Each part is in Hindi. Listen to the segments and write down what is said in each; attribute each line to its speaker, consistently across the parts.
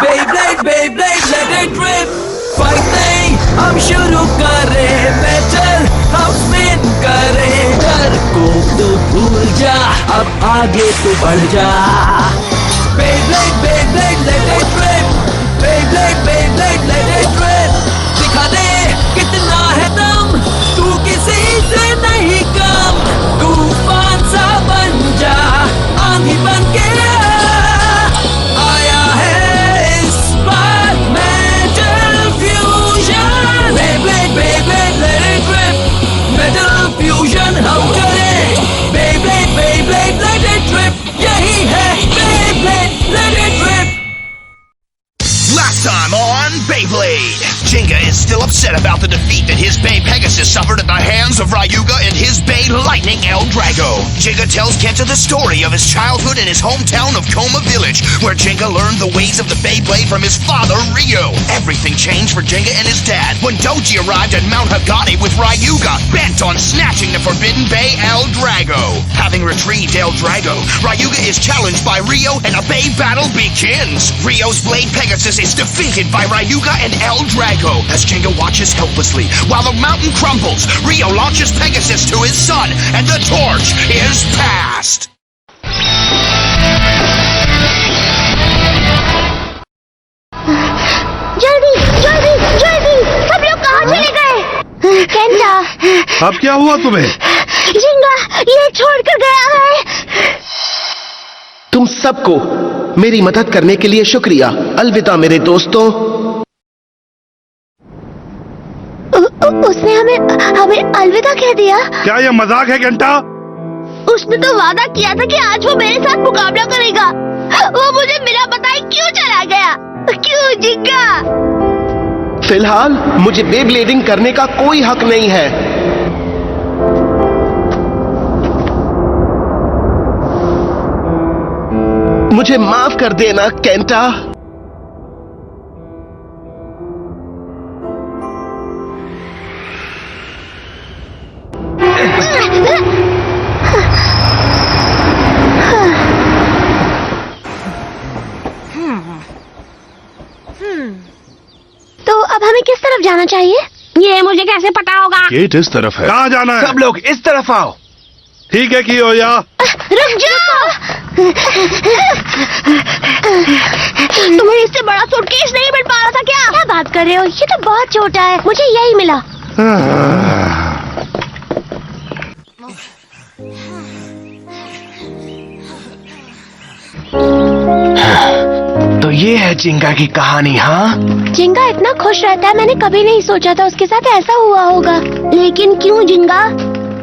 Speaker 1: Beyblade, Beyblade, let it rip. Fight नहीं हम शुरू करें, बैटल हम स्पिन करें। डर को तो भूल जा, अब आगे तो बढ़ जा। Beyblade, Beyblade, let it rip. Beyblade, Beyblade, let it rip. दिखा दे कितना है दम, तू किसी से नहीं कम। तूफान सा बन जा, आंधी बन के आया है इस बार metal fusion. Beyblade, Beyblade, let it rip. Metal fusion हम करें। Beyblade, Beyblade, let it rip. यही है Beyblade, let it rip.
Speaker 2: Last time on Beyblade, Jenga is still upset about the defeat that his Bay Pegasus suffered at the hands of Ryuga and his Bay Lightning El Drago. Jenga tells Kenta the story of his childhood in his hometown of Koma Village, where Jenga learned the ways of the Beyblade from his father Ryo. Everything changed for Jenga and his dad when Doji arrived at Mount Hagane with Ryuga, bent on snatching the Forbidden Bay El Drago. Having retrieved El Drago, Ryuga is challenged by Ryo and a Bay battle begins. Ryo's Blade Pegasus is defeated by Ryuga and El Drago as Jenga watches helplessly while the mountain crumbles. Ryo launches Pegasus to his son and the torch is passed.
Speaker 3: जल्दी जल्दी जल्दी, सब लोग कहाँ चले गए? केंटा,
Speaker 4: अब क्या हुआ तुम्हें?
Speaker 3: जिंगा ये छोड़कर गया है।
Speaker 5: तुम सबको मेरी मदद करने के लिए शुक्रिया। अलविदा मेरे दोस्तों।
Speaker 3: उसने हमें अलविदा कह दिया।
Speaker 4: क्या यह मजाक है घंटा?
Speaker 3: उसने तो वादा किया था कि आज वो मेरे साथ मुकाबला करेगा। वो मुझे बिना बताए क्यों चला गया? क्यों जिंगा?
Speaker 5: फिलहाल मुझे बेब्लेडिंग करने का कोई हक नहीं है। मुझे माफ कर देना केंटा।
Speaker 3: तो अब हमें किस तरफ जाना चाहिए? ये मुझे कैसे पता होगा?
Speaker 4: गेट इस तरफ है। कहाँ जाना है?
Speaker 5: सब लोग इस तरफ आओ।
Speaker 4: ठीक है कियोया।
Speaker 3: रुक जाओ। तुम्हें इससे बड़ा सूटकेस नहीं मिल पा रहा था क्या? क्या बात कर रहे हो? ये तो बहुत छोटा है, मुझे यही मिला।
Speaker 5: तो ये है जिंगा की कहानी। हाँ,
Speaker 3: जिंगा इतना खुश रहता है, मैंने कभी नहीं सोचा था उसके साथ ऐसा हुआ होगा। लेकिन क्यों जिंगा?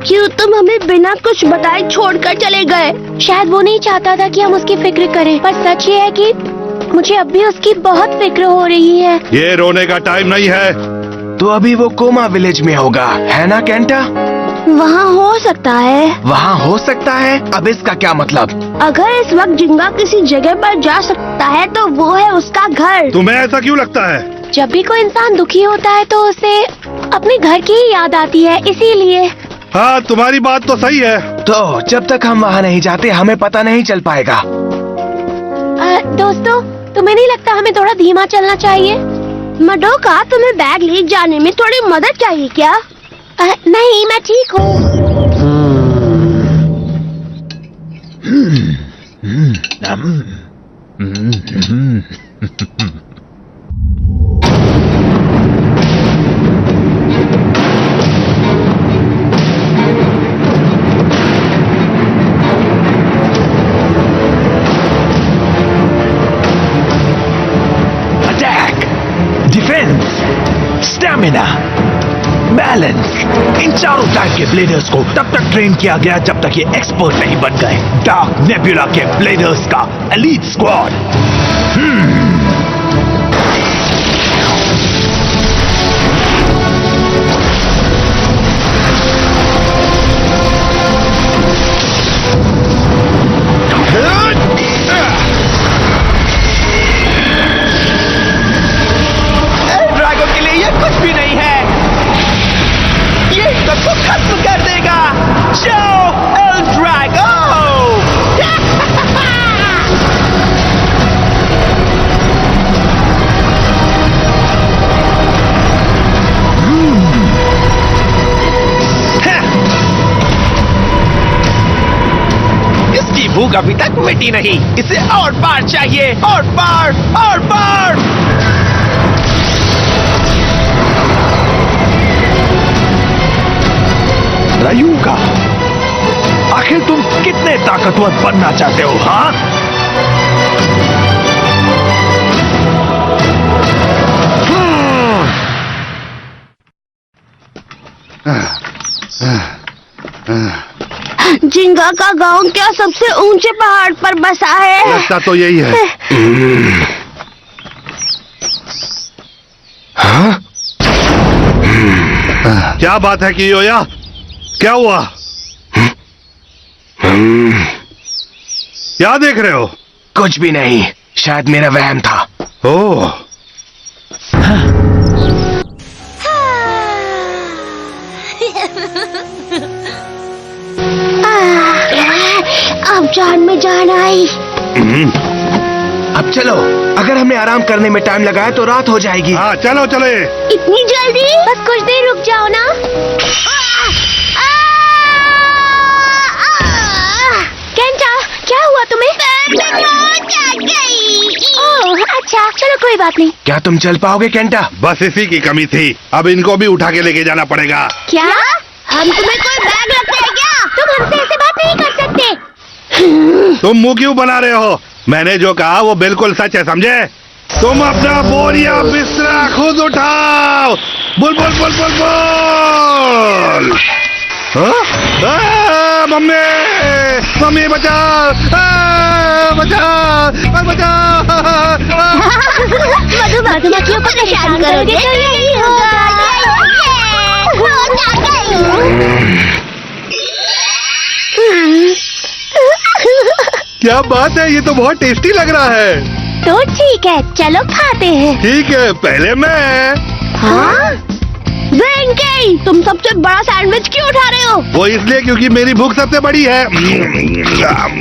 Speaker 3: क्यों तुम हमें बिना कुछ बताए छोड़कर चले गए? शायद वो नहीं चाहता था कि हम उसकी फिक्र करें, पर सच ये है कि मुझे अब भी उसकी बहुत फिक्र हो रही है।
Speaker 4: ये रोने का टाइम नहीं है।
Speaker 5: तो अभी वो कोमा विलेज में होगा, है ना केंटा?
Speaker 3: वहाँ हो सकता है।
Speaker 5: वहाँ हो सकता है? अब इसका क्या मतलब?
Speaker 3: अगर इस वक्त जिंगा किसी जगह पर जा सकता है तो वो है उसका घर।
Speaker 4: तुम्हें ऐसा क्यों लगता है?
Speaker 3: जब भी कोई इंसान दुखी होता है तो उसे अपने घर की ही याद आती है, इसीलिए।
Speaker 4: हाँ, तुम्हारी बात तो सही है।
Speaker 5: तो जब तक हम वहाँ नहीं जाते हमें पता नहीं चल पाएगा।
Speaker 3: दोस्तों, तुम्हें नहीं लगता हमें थोड़ा धीमा चलना चाहिए? मडोका, तुम्हें बैग ले जाने में थोड़ी मदद चाहिए क्या? नहीं, मैं ठीक हूँ।
Speaker 5: स्टैमिना, बैलेंस, इन चारों टाइप के ब्लेडर्स को तब तक ट्रेन किया गया जब तक ये एक्सपर्ट नहीं बन गए। डार्क नेबुला के ब्लेडर्स का एलीट स्क्वाड। मिट्टी नहीं, इसे और बार चाहिए, और बार, और बार। रायुगा, आखिर तुम कितने ताकतवर बनना चाहते हो? हाँ,
Speaker 3: जिंगा का गांव क्या सबसे ऊंचे पहाड़ पर बसा है?
Speaker 4: लगता तो यही है। क्या बात है कियोया? क्या हुआ? क्या देख रहे हो?
Speaker 5: कुछ भी नहीं, शायद मेरा वहम था।
Speaker 4: ओह,
Speaker 3: अब जान में जान आई।
Speaker 5: अब चलो, अगर हमने आराम करने में टाइम लगाया तो रात हो जाएगी।
Speaker 4: हाँ चलो चले।
Speaker 3: इतनी जल्दी? बस कुछ देर रुक जाओ ना। केंटा, क्या हुआ तुम्हें? ओह, अच्छा, चलो कोई बात नहीं।
Speaker 5: क्या तुम चल पाओगे केंटा?
Speaker 4: बस इसी की कमी थी, अब इनको भी उठा के लेके जाना पड़ेगा।
Speaker 3: क्या? हम तुम्हें कोई बैग लगता है क्या? तुम हमसे ऐसे बात नहीं कर सकते।
Speaker 4: तुम मुंह क्यों बना रहे हो? मैंने जो कहा वो बिल्कुल सच है, समझे? तुम अपना बोरिया बिस्तरा खुद उठाओ। Bull bull bull bull bull. Mummy, mummy बचाओ, बचाओ, बचाओ।
Speaker 3: मधुमक्खियों को परेशान करोगे तो यही होगा।
Speaker 4: क्या बात है, ये तो बहुत टेस्टी लग रहा है।
Speaker 3: तो ठीक है, चलो खाते हैं।
Speaker 4: ठीक है, पहले मैं।
Speaker 3: हाँ? वेंकी, तुम सबसे बड़ा सैंडविच क्यों उठा रहे हो?
Speaker 4: वो इसलिए क्योंकि मेरी भूख सबसे बड़ी है।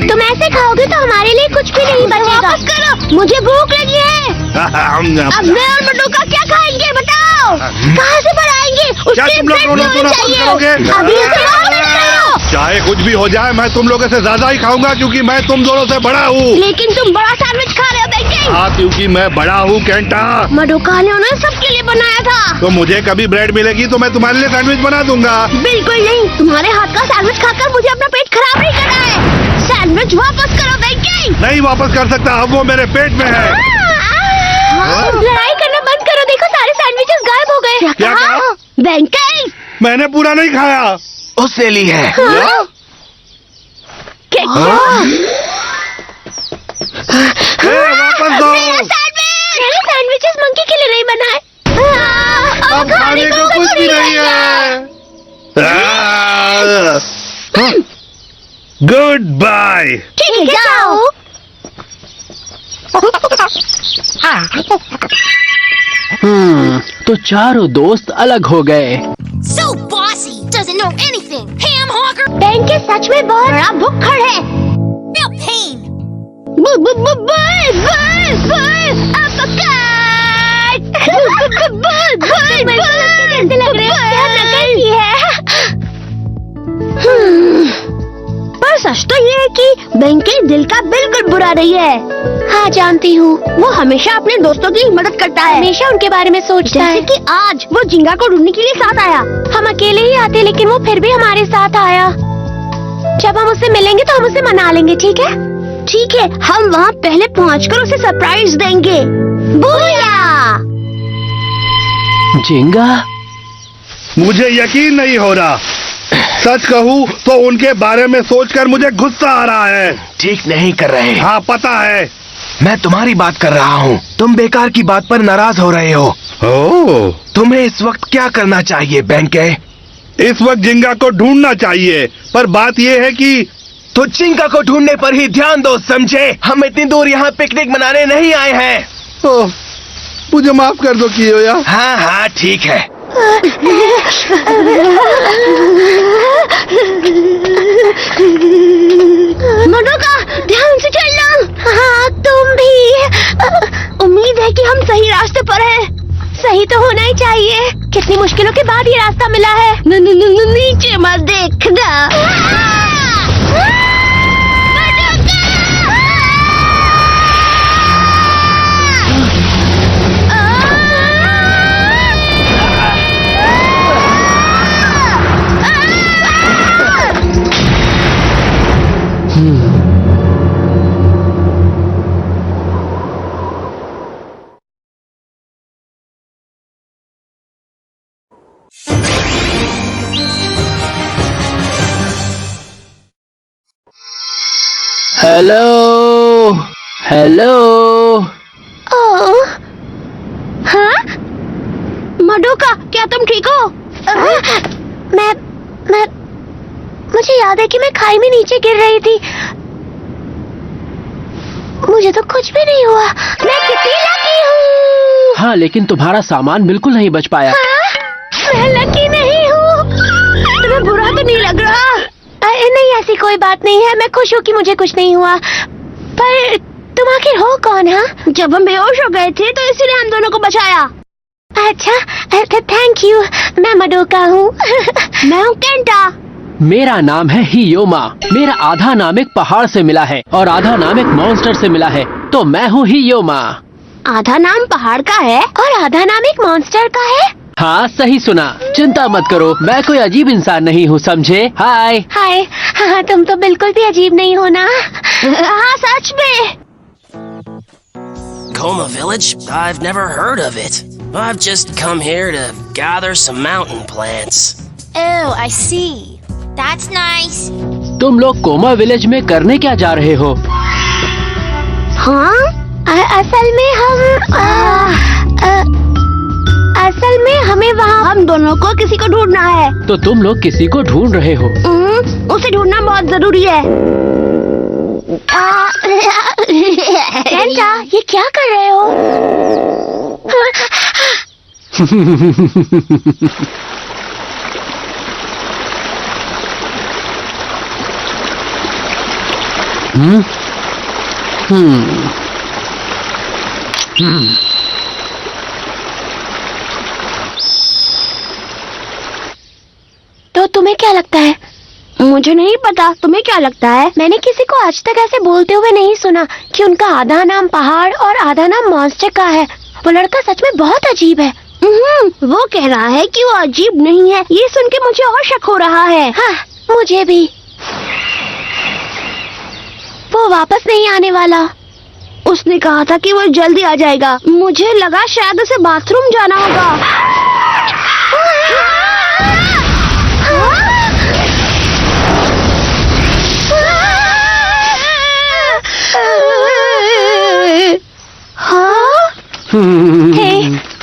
Speaker 3: तुम ऐसे खाओगे तो हमारे लिए कुछ भी नहीं बचेगा। वापस करो, मुझे भूख लगी है। अब मैं और मटोका क्या खाएंगे बताओ? कहाँ से बनाएंगे?
Speaker 4: क्या
Speaker 3: उसके
Speaker 4: तुम लोग
Speaker 3: पेट
Speaker 4: रोना
Speaker 3: में
Speaker 4: धोना
Speaker 3: चाहिए।
Speaker 4: बंद करोगे?
Speaker 3: अभी उसे वापस करो।
Speaker 4: चाहे कुछ भी हो जाए, मैं तुम लोगों से ज्यादा ही खाऊंगा क्योंकि मैं तुम दोनों से बड़ा हूँ।
Speaker 3: लेकिन तुम बड़ा सैंडविच खा रहे हो वेंकी।
Speaker 4: हाँ, क्योंकि मैं बड़ा हूँ केंटा।
Speaker 3: मटोका ने उन्हें सबके लिए बनाया था।
Speaker 4: तो मुझे कभी ब्रेड मिलेगी तो मैं तुम्हारे लिए सैंडविच बना दूंगा।
Speaker 3: बिल्कुल नहीं, तुम्हारे हाथ का सैंडविच खाकर मुझे अपना पेट खराब नहीं करना है। सैंडविच वापस करो वेंकी।
Speaker 4: नहीं वापस कर सकता, अब वो मेरे पेट में है।
Speaker 3: लड़ाई करना बंद करो, देखो सारे सैंडविचेस गायब हो गए।
Speaker 4: क्या कहा?
Speaker 3: वेंकी,
Speaker 4: मैंने पूरा नहीं खाया।
Speaker 5: उसने ली है।
Speaker 4: वापस दो।
Speaker 3: मेरे सैंडविचेस मंकी के लिए नहीं बनाए।
Speaker 4: अब खाने को कुछ भी नहीं है। Goodbye.
Speaker 3: ठीक है, जाओ।
Speaker 1: तो चारों दोस्त अलग हो गए।
Speaker 6: So bossy, doesn't know anything. Ham hawker,
Speaker 3: वेंकी सच में बहुत बड़ा भुक्खड़ है।
Speaker 6: feel pain.
Speaker 3: Bull bull bull bull bull bull uppercut. Bull bull bull bull कैसे लग रहे हो? क्या नकल की है? पर सच तो ये है कि वेंकी दिल का बिल्कुल बुरा नहीं है। हाँ जानती हूँ, वो हमेशा अपने दोस्तों की मदद करता है, हमेशा उनके बारे में सोचता है। जैसे कि आज वो जिंगा को ढूंढने के लिए साथ आया। हम अकेले ही आते लेकिन वो फिर भी हमारे साथ आया। जब हम उससे मिलेंगे तो हम उसे मना लेंगे, ठीक है? ठीक है, हम वहाँ पहले पहुँचकर उसे सरप्राइज देंगे। बूया!
Speaker 1: जिंगा,
Speaker 4: मुझे यकीन नहीं हो रहा। सच कहूँ तो उनके बारे में सोचकर मुझे गुस्सा आ रहा है।
Speaker 5: ठीक नहीं कर रहे।
Speaker 4: हाँ पता है।
Speaker 5: मैं तुम्हारी बात कर रहा हूँ, तुम बेकार की बात पर नाराज हो रहे हो।
Speaker 4: ओह,
Speaker 5: तुम्हें इस वक्त क्या करना चाहिए बेंके?
Speaker 4: इस वक्त जिंगा को ढूंढना चाहिए, पर बात यह है कि
Speaker 5: तो जिंगा को ढूंढने पर ही ध्यान दो, समझे? हम इतनी दूर यहाँ पिकनिक मनाने नहीं आए हैं।
Speaker 4: ओह, मुझे माफ कर दो कियोया।
Speaker 5: हाँ हाँ ठीक है।
Speaker 3: मटोका, ध्यान से चलना। हाँ तुम भी। उम्मीद है कि हम सही रास्ते पर हैं। सही तो होना ही चाहिए। कितनी मुश्किलों के बाद ये रास्ता मिला है। नीचे मत देखना।
Speaker 7: Hello hello.
Speaker 3: ओह, हाँ? मडोका, क्या तुम ठीक हो? मैं मुझे याद है कि मैं खाई में नीचे गिर रही थी। मुझे तो कुछ भी नहीं हुआ। मैं कितनी लकी हूँ।
Speaker 7: हाँ, लेकिन तुम्हारा सामान बिल्कुल नहीं बच पाया।
Speaker 3: हाँ? मैं लकी नहीं हूँ। तुम्हें बुरा तो नहीं लग रहा? नहीं, ऐसी कोई बात नहीं है। मैं खुश हूँ कि मुझे कुछ नहीं हुआ। पर तुम आखिर हो कौन? हाँ, जब हम बेहोश हो गए थे तो इसीलिए हम दोनों को बचाया। अच्छा, थैंक यू। मैं मडोका हूँ। मैं हूँ केंटा।
Speaker 7: मेरा नाम है हियोमा। मेरा आधा नाम एक पहाड़ से मिला है और आधा नाम एक मॉन्स्टर से मिला है, तो मैं हूँ हियोमा।
Speaker 3: आधा नाम पहाड़ का है और आधा नाम एक मॉन्स्टर का है।
Speaker 7: हाँ, सही सुना। चिंता मत करो, मैं कोई अजीब इंसान नहीं हूँ, समझे? हाय।
Speaker 3: हाय। हाँ, तुम तो बिल्कुल भी अजीब नहीं हो ना। हाँ, सच में।
Speaker 8: Coma Village? I've never heard of it. I've just come here to gather some mountain plants.
Speaker 6: Oh, I see. That's nice.
Speaker 7: तुम लोग कोमा विलेज में करने क्या जा रहे हो?
Speaker 3: हाँ, असल में हमें वहाँ हम दोनों को किसी को ढूंढना है।
Speaker 7: तो तुम लोग किसी को ढूंढ रहे हो?
Speaker 3: उसे ढूंढना बहुत जरूरी है। केंटा, ये क्या कर रहे हो? तो तुम्हें क्या लगता है? मुझे नहीं पता, तुम्हें क्या लगता है? मैंने किसी को आज तक ऐसे बोलते हुए नहीं सुना कि उनका आधा नाम पहाड़ और आधा नाम मॉन्स्टर का है। वो लड़का सच में बहुत अजीब है। वो कह रहा है कि वो अजीब नहीं है। ये सुन के मुझे और शक हो रहा है। हाँ, मुझे भी। वो वापस नहीं आने वाला। उसने कहा था कि वो जल्दी आ जाएगा। मुझे लगा शायद उसे बाथरूम जाना होगा।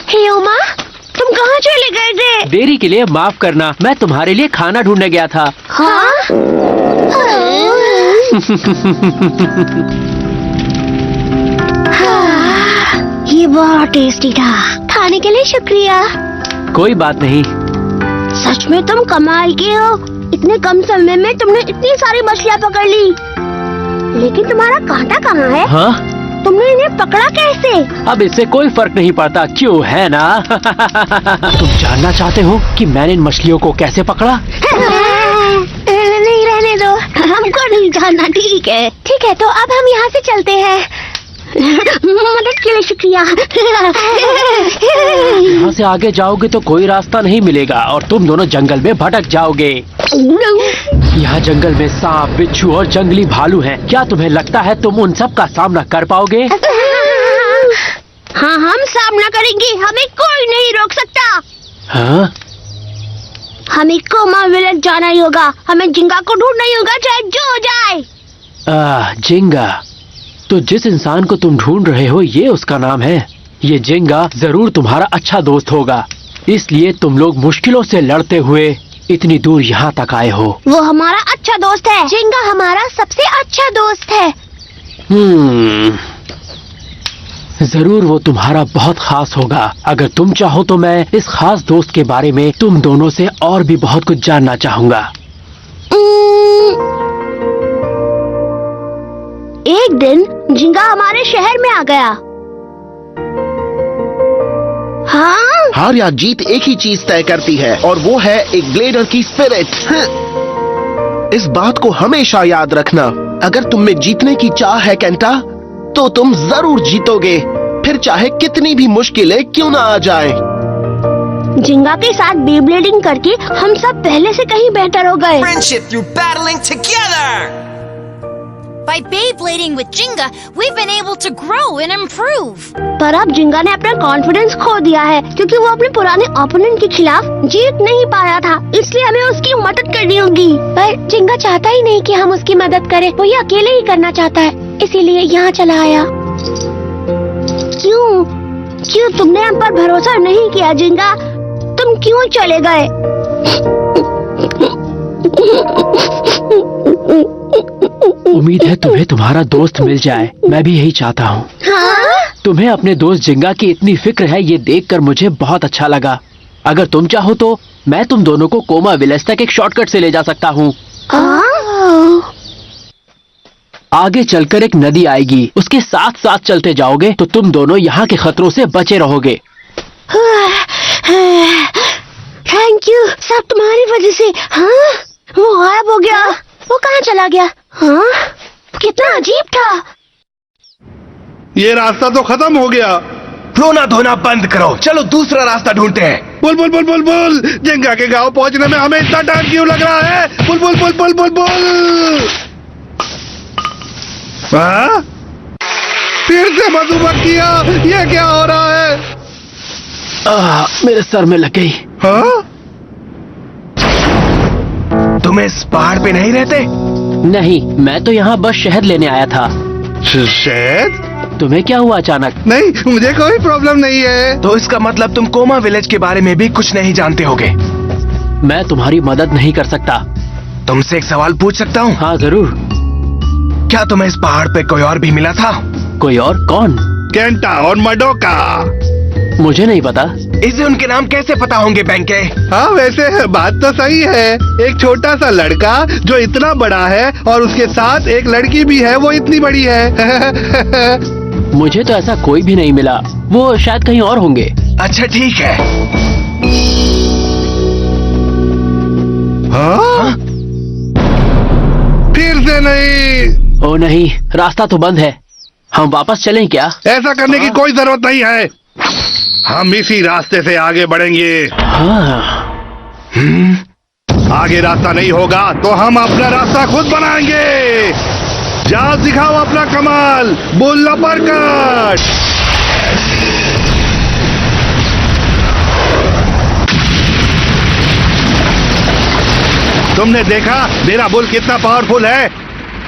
Speaker 3: हियोमा, तुम कहाँ चले गए थे?
Speaker 7: देरी के लिए माफ करना, मैं तुम्हारे लिए खाना ढूंढने गया था।
Speaker 3: हाँ? ये बहुत टेस्टी था। खाने के लिए शुक्रिया।
Speaker 7: कोई बात नहीं।
Speaker 3: सच में तुम कमाल के हो। इतने कम समय में तुमने इतनी सारी मछलियाँ पकड़ ली। लेकिन तुम्हारा कांटा कहाँ है?
Speaker 7: हाँ?
Speaker 3: तुमने इन्हें पकड़ा कैसे? अब
Speaker 7: इससे कोई फर्क नहीं पड़ता, क्यों है ना? तुम जानना चाहते हो कि मैंने इन मछलियों को कैसे पकड़ा?
Speaker 3: नहीं, रहने दो, हमको नहीं जानना। ठीक है, तो अब हम यहाँ से चलते हैं। मदद के लिए शुक्रिया।
Speaker 7: यहाँ से आगे जाओगे तो कोई रास्ता नहीं मिलेगा और तुम दोनों जंगल में भटक जाओगे। यहाँ जंगल में सांप, बिच्छू और जंगली भालू हैं। क्या तुम्हें लगता है तुम उन सब का सामना कर पाओगे?
Speaker 3: हाँ, हम सामना करेंगे। हमें कोई नहीं रोक सकता।
Speaker 7: हाँ?
Speaker 3: हमें कोमा विलेज जाना ही होगा। हमें जिंगा को ढूंढना ही होगा, चाहे जो हो जाए।
Speaker 7: जिंगा? तो जिस इंसान को तुम ढूंढ रहे हो ये उसका नाम है। ये जिंगा जरूर तुम्हारा अच्छा दोस्त होगा, इसलिए तुम लोग मुश्किलों से लड़ते हुए इतनी दूर यहाँ तक आए हो।
Speaker 3: वो हमारा अच्छा दोस्त है। जिंगा हमारा सबसे अच्छा दोस्त है।
Speaker 7: जरूर वो तुम्हारा बहुत खास होगा। अगर तुम चाहो तो मैं इस खास दोस्त के बारे में तुम दोनों से और भी बहुत कुछ जानना चाहूंगा।
Speaker 3: एक दिन जिंगा हमारे शहर में आ गया। हाँ?
Speaker 9: हार या जीत एक ही चीज तय करती है और वो है एक ब्लेडर की स्पिरिट। इस बात को हमेशा याद रखना। अगर तुम में जीतने की चाह है केंटा, तो तुम जरूर जीतोगे, फिर चाहे कितनी भी मुश्किलें क्यों ना आ जाएं।
Speaker 3: जिंगा के साथ बेब्लेडिंग करके हम सब पहले से कहीं बेहतर हो गए।
Speaker 8: Friendship through battling together.
Speaker 6: By Beyblading with Jinga, we've been able to grow and improve.
Speaker 3: पर अब जिंगा ने अपना कॉन्फिडेंस खो दिया है क्योंकि वो अपने पुराने ओपोनेंट के खिलाफ जीत नहीं पाया था, इसलिए हमें उसकी मदद करनी होगी। पर जिंगा चाहता ही नहीं कि हम उसकी मदद करें, वो ये अकेले ही करना चाहता है, इसीलिए यहाँ चला आया। क्यों तुमने हम पर भरोसा नहीं किया जिंगा? तुम क्यों चले गए?
Speaker 7: उम्मीद है तुम्हें तुम्हारा दोस्त मिल जाए, मैं भी यही चाहता हूँ।
Speaker 3: हाँ?
Speaker 7: तुम्हें अपने दोस्त जिंगा की इतनी फिक्र है, ये देखकर मुझे बहुत अच्छा लगा। अगर तुम चाहो तो मैं तुम दोनों को कोमा विलेज तक एक शॉर्टकट से ले जा सकता हूँ। आगे चलकर एक नदी आएगी, उसके साथ साथ चलते जाओगे तो तुम दोनों यहाँ के खतरों से बचे रहोगे।
Speaker 3: थैंक यू, सब तुम्हारी वजह से। हाँ, वो गायब हो गया। वो कहाँ चला गया? हाँ, कितना अजीब था।
Speaker 4: ये रास्ता तो खत्म हो गया।
Speaker 5: रोना धोना बंद करो, चलो दूसरा रास्ता ढूंढते हैं।
Speaker 4: Bull bull bull bull bull, जिंगा के गांव पहुंचने में हमें इतना टाइम क्यों लग रहा है? Bull bull bull bull bull bull. हाँ? फिर से मधुमक्खियां, ये क्या हो रहा है?
Speaker 7: मेरे सर में लग गई।
Speaker 4: हाँ?
Speaker 5: तुम इस पहाड़ पे नहीं रहते?
Speaker 7: नहीं, मैं तो यहाँ बस शहद लेने आया था।
Speaker 4: शहद?
Speaker 7: तुम्हें क्या हुआ अचानक?
Speaker 4: नहीं, मुझे कोई प्रॉब्लम नहीं है।
Speaker 5: तो इसका मतलब तुम कोमा विलेज के बारे में भी कुछ नहीं जानते होगे।
Speaker 7: मैं तुम्हारी मदद नहीं कर सकता।
Speaker 5: तुमसे एक सवाल पूछ सकता हूँ?
Speaker 7: हाँ जरूर।
Speaker 5: क्या तुम्हें इस पहाड़ पे कोई और भी मिला था?
Speaker 7: कोई और? कौन?
Speaker 4: केंटा और मडोका।
Speaker 7: मुझे नहीं पता।
Speaker 5: इसे उनके नाम कैसे पता होंगे बेंके?
Speaker 4: हाँ, वैसे बात तो सही है। एक छोटा सा लड़का जो इतना बड़ा है और उसके साथ एक लड़की भी है, वो इतनी बड़ी है।
Speaker 7: मुझे तो ऐसा कोई भी नहीं मिला, वो शायद कहीं और होंगे।
Speaker 5: अच्छा ठीक है।
Speaker 4: हाँ? फिर से नहीं।
Speaker 7: ओ नहीं, रास्ता तो बंद है। हम वापस चलें क्या?
Speaker 4: ऐसा करने की कोई जरूरत नहीं है, हम इसी रास्ते से आगे बढ़ेंगे।
Speaker 7: हाँ।
Speaker 4: आगे रास्ता नहीं होगा तो हम अपना रास्ता खुद बनाएंगे। जाओ, दिखाओ अपना कमाल, बुल अपरकट। तुमने देखा मेरा बुल कितना पावरफुल है?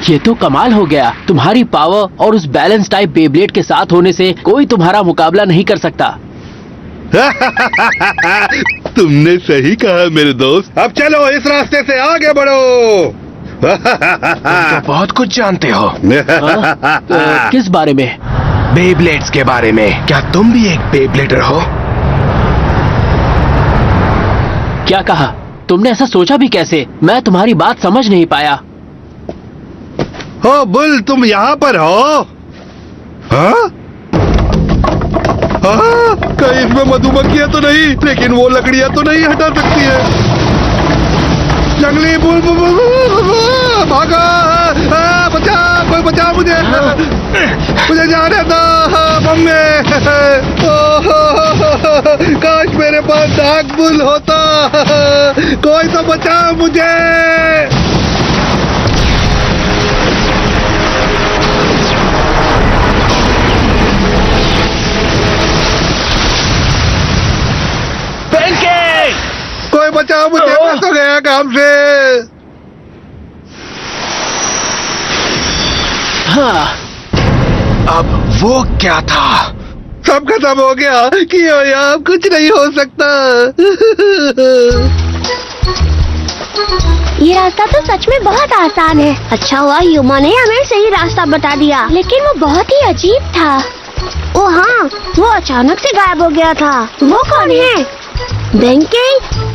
Speaker 7: ये तो कमाल हो गया। तुम्हारी पावर और उस बैलेंस टाइप बेब्लेड के साथ होने से कोई तुम्हारा मुकाबला नहीं कर सकता।
Speaker 4: तुमने सही कहा मेरे दोस्त। अब चलो, इस रास्ते से आगे बढ़ो।
Speaker 5: तुम तो बहुत कुछ जानते हो।
Speaker 7: किस बारे में?
Speaker 5: बेब्लेड्स के बारे में। क्या तुम भी एक बेब्लेडर हो?
Speaker 7: क्या कहा तुमने? ऐसा सोचा भी कैसे? मैं तुम्हारी बात समझ नहीं पाया।
Speaker 4: हो बुल, तुम यहाँ पर हो? हाँ? हाँ? कहीं इसमें मधुमक्खियां तो नहीं? लेकिन वो लकड़ियां तो नहीं हटा सकती है। जंगली bull, bull, bull, bull, bull, भागो! बचा, कोई बचा मुझे! मुझे जाने दो, मम्मी! काश मेरे पास डार्क बुल होता। कोई तो बचा मुझे! कोई बचाओ मुझे, मैं तो गया काम से।
Speaker 7: हाँ।
Speaker 5: अब वो क्या था?
Speaker 4: सब खत्म हो गया। क्यों यार, कुछ नहीं हो सकता।
Speaker 3: ये रास्ता तो सच में बहुत आसान है। अच्छा हुआ युमा ने हमें सही रास्ता बता दिया, लेकिन वो बहुत ही अजीब था। ओ हाँ, वो अचानक से गायब हो गया था। वो कौन है? बेंके,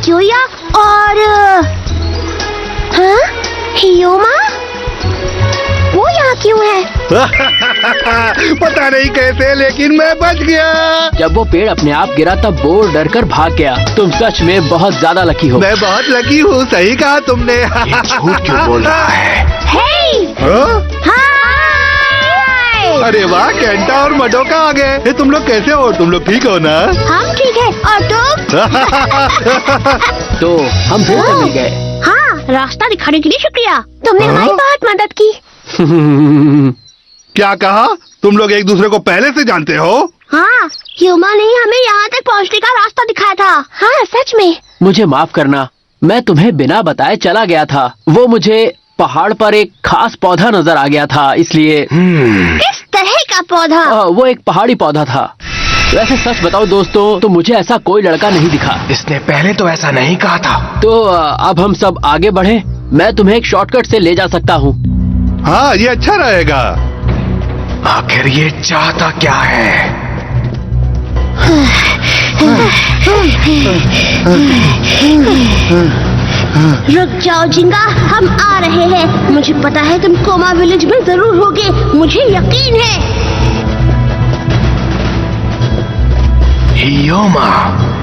Speaker 3: क्योया और हाँ, युमा? वो यहाँ क्यों है?
Speaker 4: पता नहीं कैसे, लेकिन मैं बच गया।
Speaker 7: जब वो पेड़ अपने आप गिरा तब बोर डर कर भाग गया। तुम सच में बहुत ज्यादा लकी हो।
Speaker 4: मैं बहुत लकी हूँ, सही कहा तुमने।
Speaker 5: ये झूठ क्यों बोल रहा है?
Speaker 3: हाय!
Speaker 4: अरे वाह, केंटा और मडोका आ गए। ये तुम लोग कैसे हो? तुम लोग ठीक हो ना?
Speaker 3: हम ठीक है, और तुम?
Speaker 7: तो हम फिर से मिल गए।
Speaker 3: हाँ, रास्ता दिखाने के लिए शुक्रिया। तुमने हमारी बहुत मदद की।
Speaker 4: क्या कहा? तुम लोग एक दूसरे को पहले से जानते हो?
Speaker 3: हाँ, ह्यूमा ने हमें यहाँ तक पहुँचने का रास्ता दिखाया था। हाँ, सच में।
Speaker 7: मुझे माफ करना, मैं तुम्हें बिना बताए चला गया था। वो मुझे पहाड़ पर एक खास पौधा नजर आ गया था, इसलिए।
Speaker 3: किस तरह का पौधा?
Speaker 7: वो एक पहाड़ी पौधा था। वैसे सच बताओ दोस्तों, तो मुझे ऐसा कोई लड़का नहीं दिखा।
Speaker 5: इसने पहले तो ऐसा नहीं कहा था।
Speaker 7: तो अब हम सब आगे बढ़े। मैं तुम्हें एक शॉर्टकट से ले जा सकता हूँ।
Speaker 4: हाँ, ये अच्छा रहेगा।
Speaker 5: आखिर ये चाहता क्या है?
Speaker 3: रुक जाओ जिंगा, हम आ रहे हैं। मुझे पता है तुम कोमा विलेज में जरूर होगे, मुझे यकीन है।
Speaker 5: हियोमा,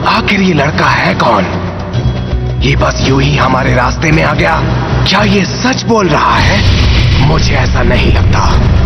Speaker 5: आखिर ये लड़का है कौन? ये बस यूं ही हमारे रास्ते में आ गया। क्या ये सच बोल रहा है? मुझे ऐसा नहीं लगता।